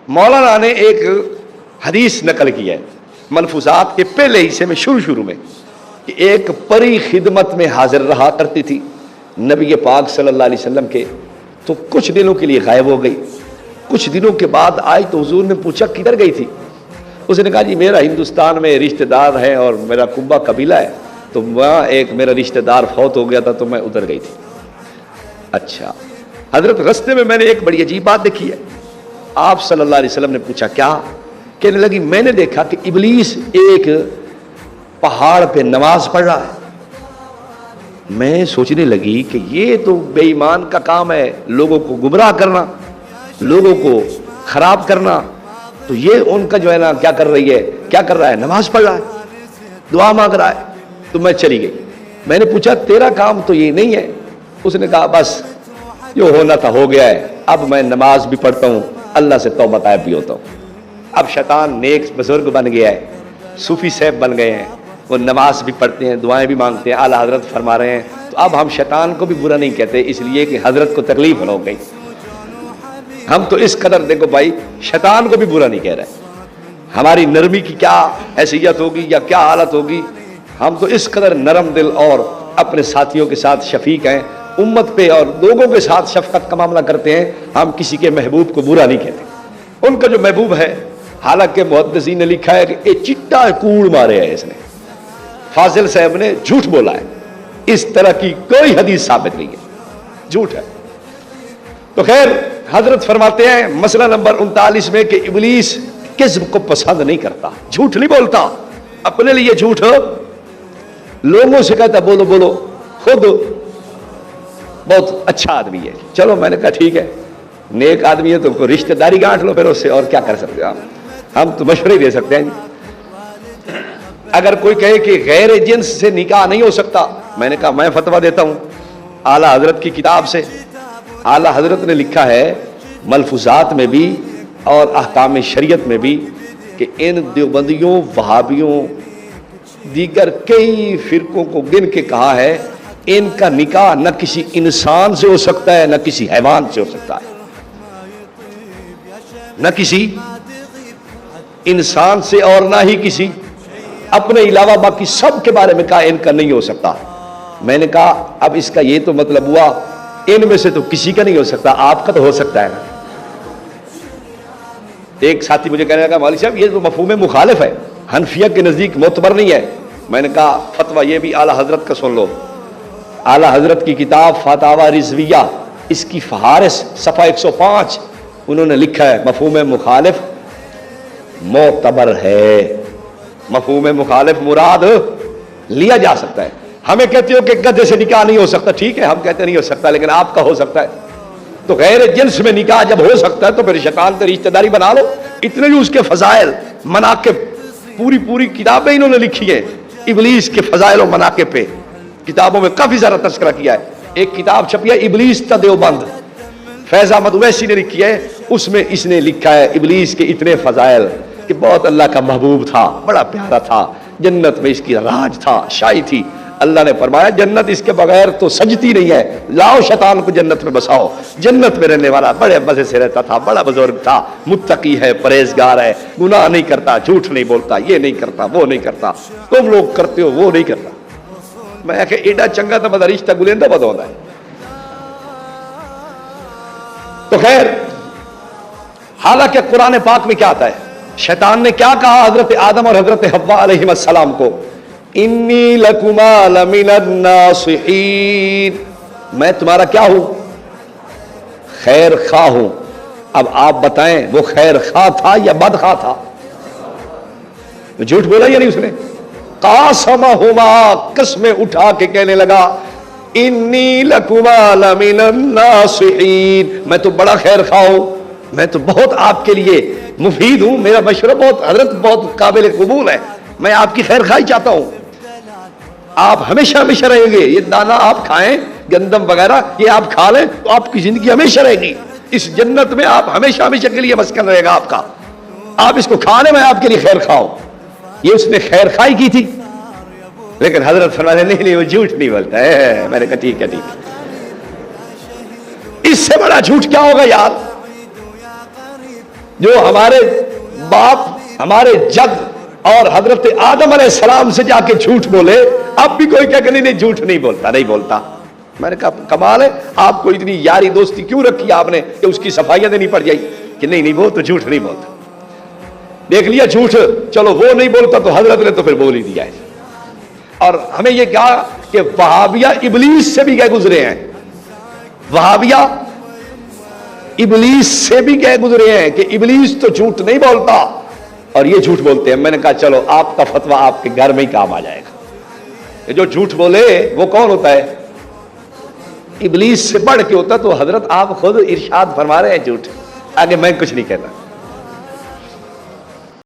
مولانا نے ایک حدیث نقل کی ہے ملفوظات کے پہلے حصے میں شروع میں کہ ایک پری خدمت میں حاضر رہا کرتی تھی نبی پاک صلی اللہ علیہ وسلم کے، تو کچھ دنوں کے لیے غائب ہو گئی. کچھ دنوں کے بعد آئی تو حضور نے پوچھا کدھر گئی تھی؟ اس نے کہا جی میرا ہندوستان میں رشتہ دار ہے اور میرا کنبہ قبیلہ ہے، تو وہاں ایک میرا رشتہ دار فوت ہو گیا تھا تو میں ادھر گئی تھی. اچھا حضرت رستے میں میں نے ایک بڑی عجیب بات دیکھی ہے. آپ صلی اللہ علیہ وسلم نے پوچھا کیا؟ کہنے لگی میں نے دیکھا کہ ابلیس ایک پہاڑ پہ نماز پڑھ رہا ہے. میں سوچنے لگی کہ یہ تو بے ایمان کا کام ہے، لوگوں کو گمراہ کرنا، لوگوں کو خراب کرنا. تو یہ ان کا جو ہے نا کیا کر رہی ہے، کیا کر رہا ہے؟ نماز پڑھ رہا ہے، دعا مانگ رہا ہے. تو میں چلی گئی. میں نے پوچھا تیرا کام تو یہ نہیں ہے؟ اس نے کہا بس جو ہونا تھا ہو گیا ہے، اب میں نماز بھی پڑھتا ہوں، اللہ سے توبہ طائب بھی ہوتا ہوں. اب شیطان نیک بزرگ بن گیا ہے، صوفی صاحب بن گئے ہیں، وہ نماز بھی پڑھتے ہیں، دعائیں بھی مانگتے ہیں. اعلیٰ حضرت فرما رہے ہیں تو اب ہم شیطان کو بھی برا نہیں کہتے، اس لیے کہ حضرت کو تکلیف ہو گئی. ہم تو اس قدر دیکھو بھائی شیطان کو بھی برا نہیں کہہ رہے. ہماری نرمی کی کیا حیثیت ہوگی یا کیا حالت ہوگی. ہم تو اس قدر نرم دل اور اپنے ساتھیوں کے ساتھ شفیق ہیں، امت پہ اور لوگوں کے ساتھ شفقت کا معاملہ کرتے ہیں. ہم کسی کے محبوب کو برا نہیں کہتے. ان کا جو محبوب ہے، حالانکہ محدثین نے لکھا ہے کہ یہ چٹا کوڑ مارے ہے، اس نے فاضل صاحب نے جھوٹ بولا ہے، اس طرح کی کوئی حدیث ثابت نہیں ہے، جھوٹ ہے. تو خیر حضرت فرماتے ہیں مسئلہ نمبر 39 میں کہ ابلیس کذب کو پسند نہیں کرتا، جھوٹ نہیں بولتا. اپنے لیے جھوٹ لوگوں سے کہتا بولو بولو، خود بہت اچھا آدمی ہے. چلو میں نے کہا ٹھیک ہے، نیک آدمی ہے تو رشتہ داری گانٹ لو پھر اس سے، اور کیا کر سکتے ہیں ہم تو مشورے دے سکتے ہیں. اگر کوئی کہے کہ غیر جنس سے نکاح نہیں ہو سکتا، میں نے کہا میں فتویٰ دیتا ہوں اعلیٰ حضرت کی کتاب سے. اعلیٰ حضرت نے لکھا ہے ملفوظات میں بھی اور احکام شریعت میں بھی کہ ان دیوبندیوں، وہابیوں، دیگر کئی فرقوں کو گن کے کہا ہے ان کا نکاح نہ کسی انسان سے ہو سکتا ہے نہ کسی حیوان سے ہو سکتا ہے، نہ کسی انسان سے اور نہ ہی کسی اپنے علاوہ باقی سب کے بارے میں کہا ان کا نہیں ہو سکتا. میں نے کہا اب اس کا یہ تو مطلب ہوا ان میں سے تو کسی کا نہیں ہو سکتا، آپ کا تو ہو سکتا ہے نا. ایک ساتھی مجھے کہنے لگا مولوی صاحب یہ تو مفہوم مخالف ہے، حنفیہ کے نزدیک معتبر نہیں ہے. میں نے کہا فتویٰ یہ بھی اعلیٰ حضرت کا سن لو. اعلیٰ حضرت کی کتاب فتاوی رضویہ، اس کی فہارس صفحہ 105 انہوں نے لکھا ہے مفہوم مخالف معتبر ہے. مفہوم مخالف مراد لیا جا سکتا ہے. ہمیں کہتے ہو کہ گدھے سے نکاح نہیں ہو سکتا، ٹھیک ہے ہم کہتے نہیں ہو سکتا، لیکن آپ کا ہو سکتا ہے. تو غیر جنس میں نکاح جب ہو سکتا ہے تو پھر شیطان سے رشتہ داری بنا لو. اتنے بھی اس کے فضائل مناقب پوری کتابیں انہوں نے لکھی ہیں ابلیس کے فضائل و مناقب پہ. کتابوں میں کافی زیادہ تذکرہ کیا ہے. ایک کتاب چھپی ہے ابلیس تا دیوبند، فیض احمد اویسی نے لکھی ہے. اس میں اس نے لکھا ہے ابلیس کے اتنے فضائل کہ بہت اللہ کا محبوب تھا، بڑا پیارا تھا، جنت میں اس کی راج تھا، شاہی تھی. اللہ نے فرمایا جنت اس کے بغیر تو سجتی نہیں ہے، لاؤ شیطان کو جنت میں بساؤ. جنت میں رہنے والا بڑے مزے سے رہتا تھا، بڑا بزرگ تھا، متقی ہے، پرہیزگار ہے، گناہ نہیں کرتا، جھوٹ نہیں بولتا، یہ نہیں کرتا، وہ نہیں کرتا، تم لوگ کرتے ہو وہ نہیں کرتا. میں کہ ایڈا چنگا تھا بدا رشتہ گلیندہ بد ہوتا ہے. تو خیر حالانکہ قرآن پاک میں کیا آتا ہے، شیطان نے کیا کہا حضرت آدم اور حضرت حوا علیہ السلام کو، انی لکما لمن الناصحین، میں تمہارا کیا ہوں، خیر خواہ ہوں. اب آپ بتائیں وہ خیر خواہ تھا یا بد خواہ تھا؟ جھوٹ بولا یا نہیں اس نے؟ قاسمہما، قسمیں اٹھا کے کہنے لگا انی لکما لمن الناصحین، میں تو بڑا خیر خواہ ہوں، میں تو بہت آپ کے لیے مفید ہوں، میرا مشورہ بہت حضرت بہت قابل قبول ہے، میں آپ کی خیر خواہی چاہتا ہوں. آپ ہمیشہ ہمیشہ رہیں گے، یہ دانا آپ کھائیں گندم وغیرہ یہ آپ کھا لیں تو آپ کی زندگی ہمیشہ رہے گی، اس جنت میں آپ ہمیشہ ہمیشہ کے لیے مسکن رہے گا آپ کا. آپ اس کو کھا لیں، میں آپ کے لیے خیر خواہ ہوں. یہ اس نے خیر خواہی کی تھی. لیکن حضرت فرماتے نہیں وہ جھوٹ نہیں بولتا ہے. میں نے کہا ٹھیک ہے ٹھیک ہے، اس سے بڑا جھوٹ کیا ہوگا یار. جو ہمارے باپ ہمارے جد اور حضرت آدم علیہ السلام سے جا کے جھوٹ بولے، اب بھی کوئی کہہ کہ نہیں جھوٹ نہیں بولتا. میں نے کہا کمال ہے، آپ کو اتنی یاری دوستی کیوں رکھی آپ نے کہ اس کی صفائیاں دینی پڑ جائی کہ نہیں وہ تو جھوٹ نہیں بولتا. دیکھ لیا جھوٹ، چلو وہ نہیں بولتا تو حضرت نے تو پھر بول ہی دیا ہے. اور ہمیں یہ کہا کہ وہابیہ ابلیس سے بھی گئے گزرے ہیں، وہابیہ ابلیس سے بھی گئے گزرے ہیں کہ ابلیس تو جھوٹ نہیں بولتا اور یہ جھوٹ بولتے ہیں. میں نے کہا چلو آپ کا فتویٰ آپ کے گھر میں ہی کام آ جائے گا. یہ جو جھوٹ بولے وہ کون ہوتا ہے؟ ابلیس سے بڑھ کے ہوتا. تو حضرت آپ خود ارشاد فرما رہے ہیں جھوٹ، آگے میں کچھ نہیں کہتا.